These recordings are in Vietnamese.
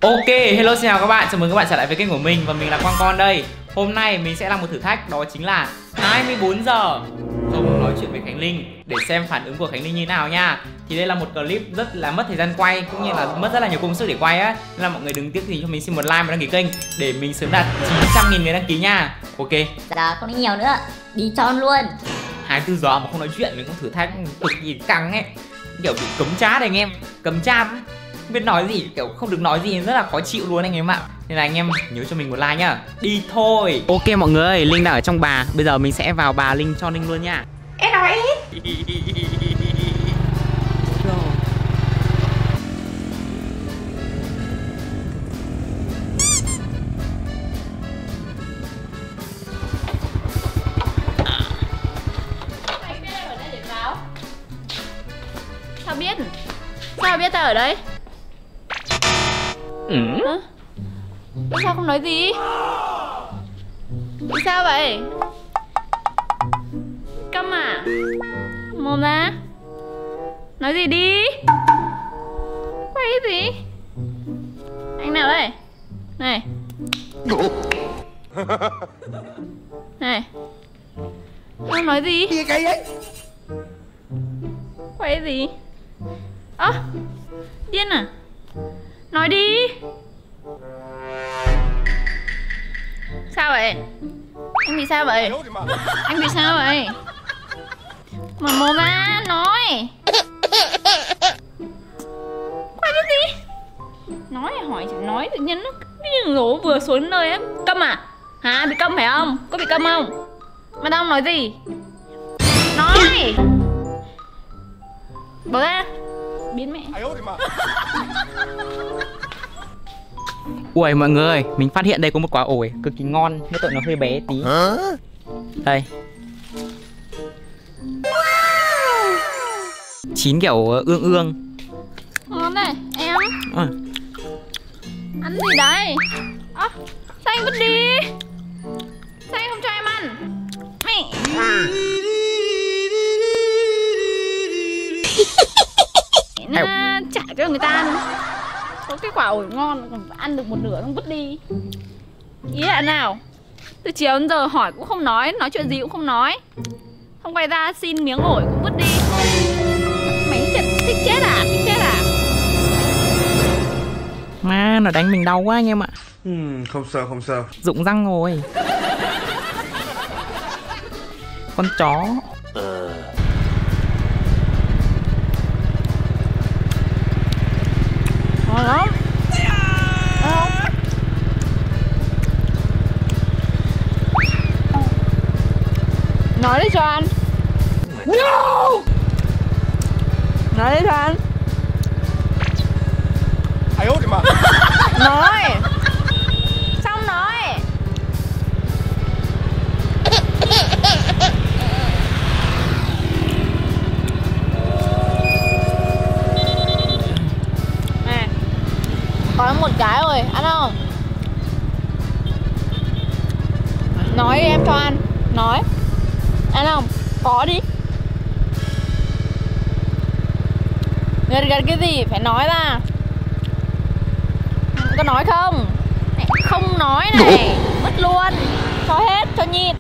Ok, hello xin chào các bạn, chào mừng các bạn trở lại với kênh của mình và mình là Quang Con đây. Hôm nay mình sẽ làm một thử thách, đó chính là 24 giờ không nói chuyện với Khánh Linh để xem phản ứng của Khánh Linh như nào nha. Thì đây là một clip rất là mất thời gian quay cũng như là mất rất là nhiều công sức để quay á. Nên là mọi người đừng tiếc gì cho mình xin một like và đăng ký kênh để mình sớm đạt 900.000 người đăng ký nha. Ok. Dạ không đi nhiều nữa, đi tròn luôn. 24 giờ mà không nói chuyện mình cũng thử thách cực kỳ căng ấy. Kiểu bị cấm chat anh em, cấm chat ấy. Không biết nói gì, kiểu không được nói gì, rất là khó chịu luôn anh em ạ. Nên là anh em nhớ cho mình một like nhá. Đi thôi. Ok mọi người, Linh đang ở trong bà. Bây giờ mình sẽ vào bà Linh cho Linh luôn nha. Em nói ít. Anh biết em ở đây để báo. Sao biết? Sao biết ta ở đây? Hả? Tại sao không nói gì? Vì sao vậy? Câm à? Mồm ra. Nói gì đi? Quay gì? Anh nào đây? Này. Này. Không nói gì? Gì kỳ vậy? Quay gì? Ơ, điên à? Nói đi. Sao vậy? Anh bị sao vậy? Anh bị sao vậy? Mở mồm ra, nói. Quay cái gì? Nói hỏi chẳng nói tự nhiên nó như rố vừa xuống nơi á. Câm à? Hả? Bị câm phải không? Có bị câm không? Mà tao không nói gì? Nói. Bỏ ra. Biến mẹ. Ui mọi người, mình phát hiện đây có một quả ổi cực kỳ ngon, nhưng tội nó hơi bé tí. Đây. Chín kiểu ương ương. Ngon này, em. Ăn gì đấy? Ơ, sao anh vứt đi? Sao anh không cho em ăn? Mẹ. Nó trả cho người ta ăn. Có cái quả ổi ngon còn ăn được một nửa không vứt đi. Ý là nào? Từ chiều đến giờ hỏi cũng không nói chuyện gì cũng không nói. Không quay ra xin miếng ổi cũng vứt đi. Mày thích chết à? Thích chết à? Mà nó đánh mình đau quá anh em ạ. Không sao, không sao. Rụng răng rồi. Con chó. Ngon lắm. Nói đi cho ăn. No! Nói đi cho ăn. Ai út mà. Nói. Xong nói. Nè. Còn một cái rồi, ăn không? Nói đi em cho ăn. Nói. Ăn không? Có đi. Gật gật cái gì? Phải nói ra. Có nói không? Này, không nói này. Mất luôn. Cho hết, cho nhìn.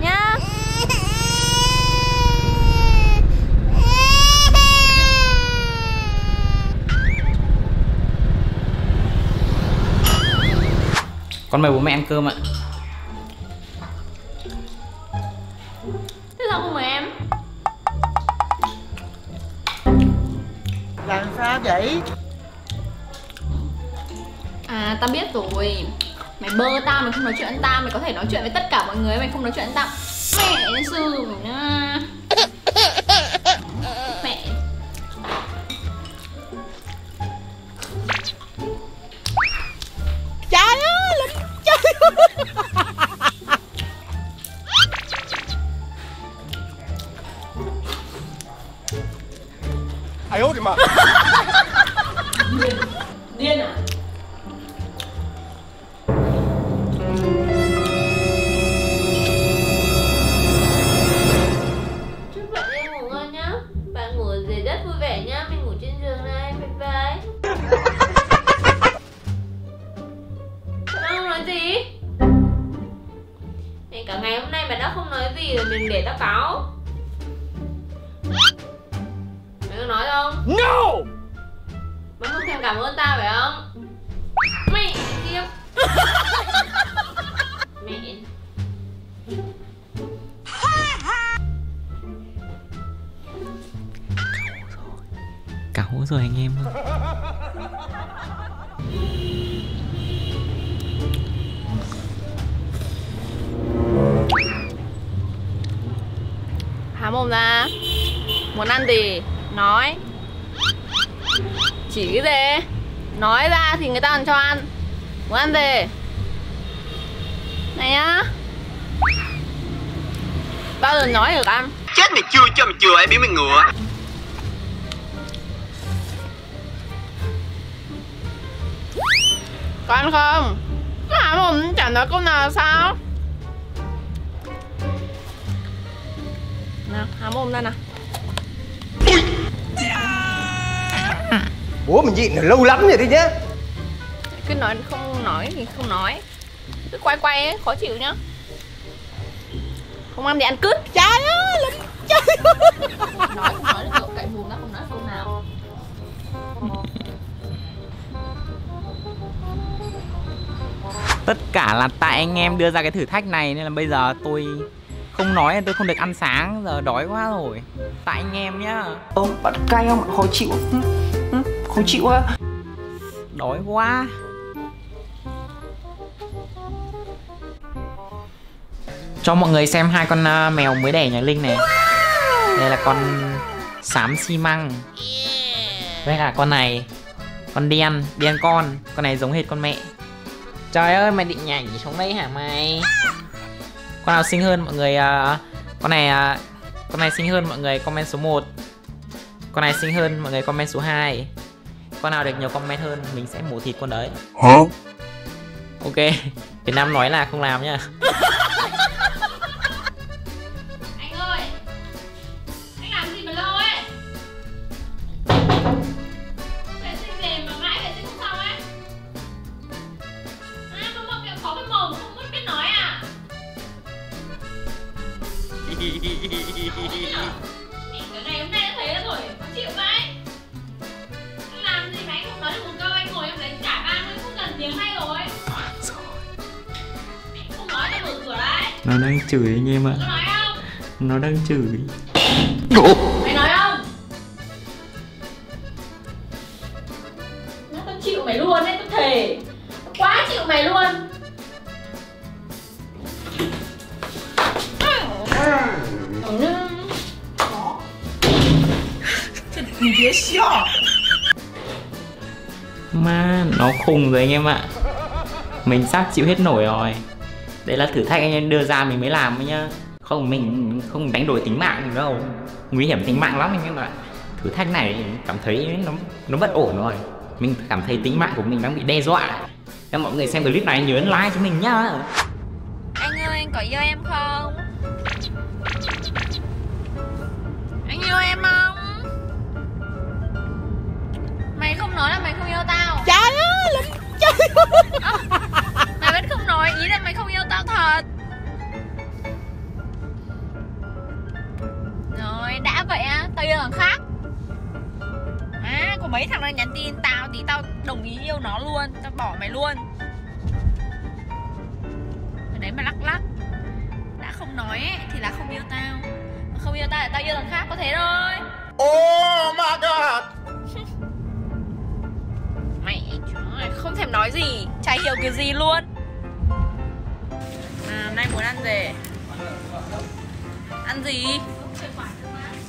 Nhá. Con mời bố mẹ ăn cơm ạ. Thế sao không mời em? Làm sao vậy? À, tao biết rồi. Mày bơ tao, mày không nói chuyện với tao. Mày có thể nói chuyện với tất cả mọi người, mày không nói chuyện với tao. Mẹ sư mày nha. Mẹ. Trời ơi, Linh, trời ơi. Ai út mà. Điên à? Chúc bạn em ngủ ngon nhá. Bạn ngủ dưới đất vui vẻ nhá. Mình ngủ trên giường này. Bye bye. gì rồi mình để tao cáo. Mày có nói không? No! Mày không thèm cảm ơn tao phải không? Mẹ kiếp. Mẹ. Cáu rồi anh em. Há mồm ra. Muốn ăn gì? Nói. Chỉ cái gì? Nói ra thì người ta còn cho ăn. Muốn ăn gì? Này nhá. Bao giờ nói được ăn? Chết mày chưa cho mày chừa ai biết mày ngựa. Có ăn không? Cứ há mồm chẳng nói câu nào là sao? Nào, há mồm ra nào. Ủa mình nhịn lâu lắm rồi đấy nhá. Cứ nói thì không nói. Cứ quay quay ấy, khó chịu nhá. Không ăn thì ăn cứt. Trời ơi, làm trời. Nói không nói được cậu cậy mồm nó không nói câu nào. Tất cả là tại anh em đưa ra cái thử thách này nên là bây giờ tôi không nói, tôi không được ăn sáng, giờ đói quá rồi. Tại anh em nhá. Bạn cay không? Khó chịu. Khó chịu á. Đói quá. Cho mọi người xem hai con mèo mới đẻ nhà Linh này. Đây là con xám xi măng. Với cả con này, con đen con này giống hệt con mẹ. Trời ơi, mày định nhảy xuống đây hả mày? Con nào xinh hơn mọi người? Con này xinh hơn mọi người comment số 1. Con này xinh hơn mọi người comment số 2. Con nào được nhiều comment hơn mình sẽ mổ thịt con đấy. Hả? Ok, Việt Nam nói là không làm nhá. Anh ơi, anh làm gì mà lâu ấy? Vệ sinh gì mà mãi vệ sinh không xong ấy? Có một kiểu khó cái mồm không biết nói à? Cái ngày hôm nay đã thấy rồi, khó chịu vậy. Anh làm gì mà anh không nói được một câu, anh ngồi em lấy trả ban anh không cần tiếng hay rồi. Anh không nói là mở cửa đấy. Nó đang chửi anh em ạ. Có nói không? Nó đang chửi. Mày nói không? Nó tao chịu mày luôn đấy, tao thề. Tao quá chịu mày luôn. Mà nó khùng rồi anh em ạ. Mình sắp chịu hết nổi rồi. Đấy là thử thách anh em đưa ra mình mới làm ấy nhá. Không, mình không đánh đổi tính mạng mình đâu. Nguy hiểm tính mạng lắm anh em ạ. Thử thách này cảm thấy nó bất ổn rồi. Mình cảm thấy tính mạng của mình đang bị đe dọa. Các mọi người xem clip này nhớ ấn like cho mình nhá. Anh ơi, anh có yêu em không? Anh yêu em không? Mày không nói là mày không yêu tao. Trời ơi, làm trời. Mày vẫn không nói, ý là mày không yêu tao thật. Rồi, đã vậy á, tao yêu thằng khác. Có mấy thằng này nhắn tin tao thì tao đồng ý yêu nó luôn. Tao bỏ mày luôn. Ở đấy mà lắc lắc. Đã không nói ấy, thì là không yêu tao. Mà không yêu tao thì tao yêu thằng khác, có thế thôi. Oh my god. Mẹ trời, không thèm nói gì. Chả hiểu kiểu gì luôn. Hôm nay muốn ăn gì? Ăn gì?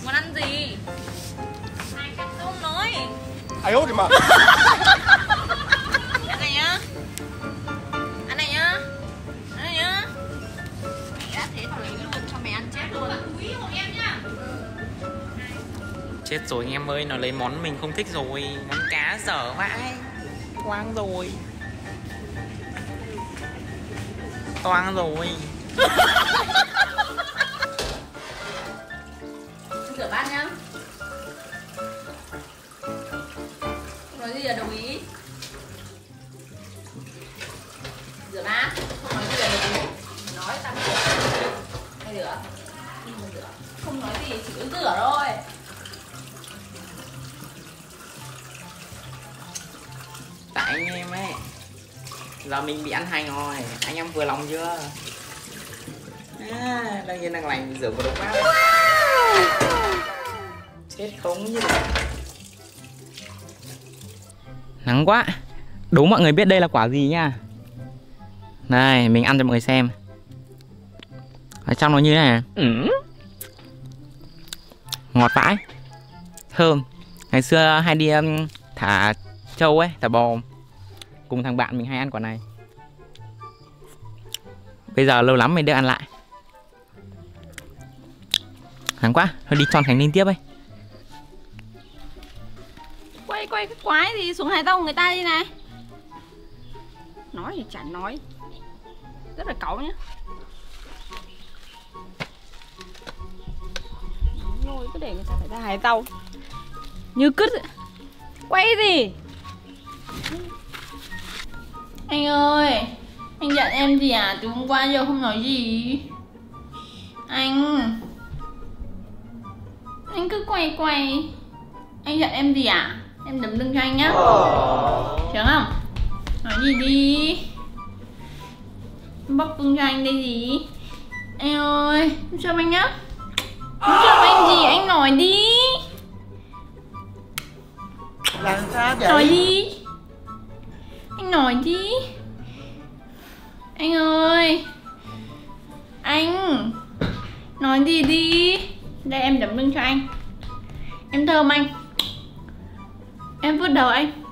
Muốn ăn gì? Không nói. Ai ố thì mà. Ăn này nhá. Ăn này nhá. Ăn này nhá. Mẹ đã thế tao lấy luôn cho mày ăn chết luôn. Quý hộ em nhá. Chết rồi anh em ơi, nó lấy món mình không thích rồi. Món cá dở vãi. Toang rồi. Toang rồi. Rửa bát nhá. Không nói gì là đồng ý. Rửa bát. Không nói gì là đồng ý. Nói tao rửa. Hay rửa. anh em ấy. Giờ mình bị ăn hành rồi, anh em vừa lòng chưa? Đương nhiên đang lành rửa vào đống bát. Chết không như này. Nắng quá. Đố mọi người biết đây là quả gì nha. Đây, mình ăn cho mọi người xem. Ở trong nó như thế này. Ngọt vãi. Thơm. Ngày xưa hay đi thả trâu ấy, thả bò. Cùng thằng bạn mình hay ăn quả này. Bây giờ lâu lắm mình được ăn lại. Nắng quá, thôi đi tròn Khánh Linh tiếp ấy. Quay cái quái gì, xuống Hải Tông người ta đi này. Nói thì chẳng nói. Rất là cáu nhá. Rồi cứ để người ta phải ra Hải Tông. Như cứt. Quay gì? Anh ơi, anh giận em gì à? Từ hôm qua giờ không nói gì. Anh cứ quay. Anh giận em gì à? Em đấm lưng cho anh nhá. Được không? Nói gì đi. Em bóc lưng cho anh đây gì. Anh ơi, em châm anh nhá. Em châm anh gì? Anh nói đi. Làm sao vậy? Nói đi. Anh nói đi. Anh ơi. Anh nói gì đi. Đây em đấm lưng cho anh. Em thơm anh. Em vuốt đầu anh.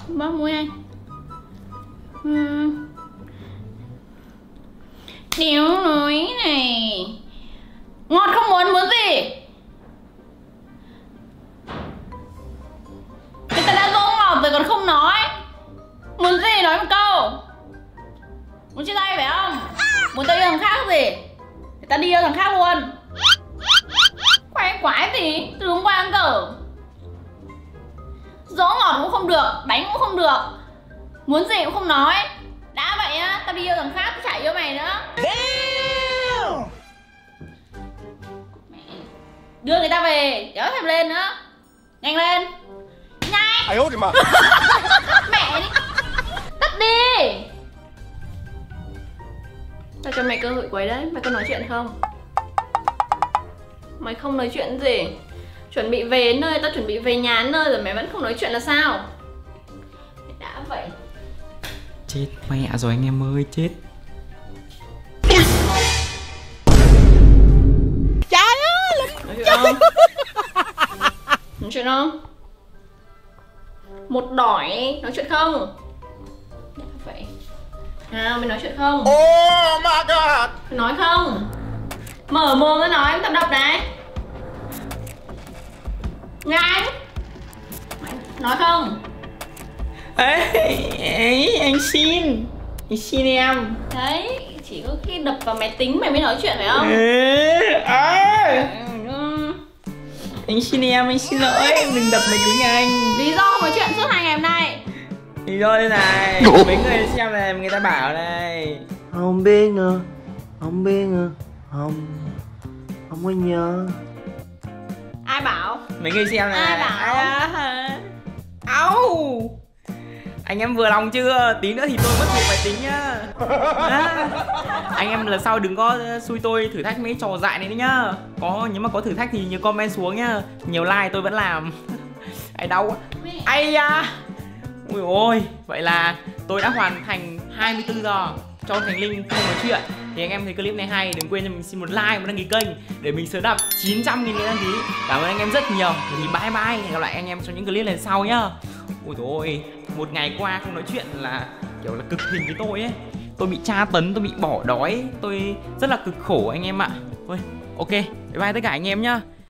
Bóp mũi anh. Nếu nói này. Ngọt không muốn gì. Người ta đã dỗ ngọt rồi còn không nói. Muốn gì nói một câu. Muốn chia tay phải không? Muốn tới thằng khác gì? Người ta đi theo thằng khác luôn. Quái gì? Từ hôm qua đến giờ dỗ ngọt cũng không được, đánh cũng không được. Muốn gì cũng không nói. Đã vậy á, tao đi yêu thằng khác, tao chả yêu mày nữa. Mẹ. Đưa người ta về, kéo thèm lên nữa. Nhanh lên. Nhanh. Ai ôi mà. Mẹ đi. Tắt đi. Tao cho mày cơ hội quấy đấy, mày có nói chuyện không? Mày không nói chuyện gì? Chuẩn bị về đến nơi, tao chuẩn bị về nhà đến nơi rồi mày vẫn không nói chuyện là sao? Mày đã vậy. Chết mẹ rồi anh em ơi, chết. Trời ơi. Nói chuyện không? Nói chuyện không? Một đỏi, nói chuyện không? Đã vậy. Nào, mày nói chuyện không? Oh my god. Mày nói không? Mở mồm ra nói, em tập đọc này. Nhanh. Nói không? Ấy, anh xin em. Đấy, chỉ có khi đập vào máy tính mày mới nói chuyện phải không? Anh xin em, anh xin lỗi, đừng đập máy tính anh. Lý do không nói chuyện suốt 2 ngày hôm nay. Lý do đây này, mấy người xem này, người ta bảo này. Không biết nữa. Không biết nữa. Không có nhớ. Ai bảo? Mấy người xem này. Ai bảo? Ау. Anh em vừa lòng chưa? Tí nữa thì tôi mất một máy tính nhá. Anh em lần sau đừng có xui tôi thử thách mấy trò dại này nữa nhá. Nếu mà có thử thách thì nhớ comment xuống nhá. Nhiều like tôi vẫn làm. Ai đau quá. Ai da. Ui ôi. Vậy là tôi đã hoàn thành 24 giờ cho Thành Linh không nói chuyện. Thì anh em thấy clip này hay, đừng quên cho mình xin một like, một đăng ký kênh để mình sớm đạt 900.000 người đăng ký. Cảm ơn anh em rất nhiều. Thì bye bye, hẹn gặp lại anh em trong những clip lần sau nhá. Ôi dồi ôi, một ngày qua không nói chuyện là kiểu là cực hình với tôi ấy. Tôi bị tra tấn, tôi bị bỏ đói, tôi rất là cực khổ anh em ạ. Thôi, ok, bye bye tất cả anh em nhá.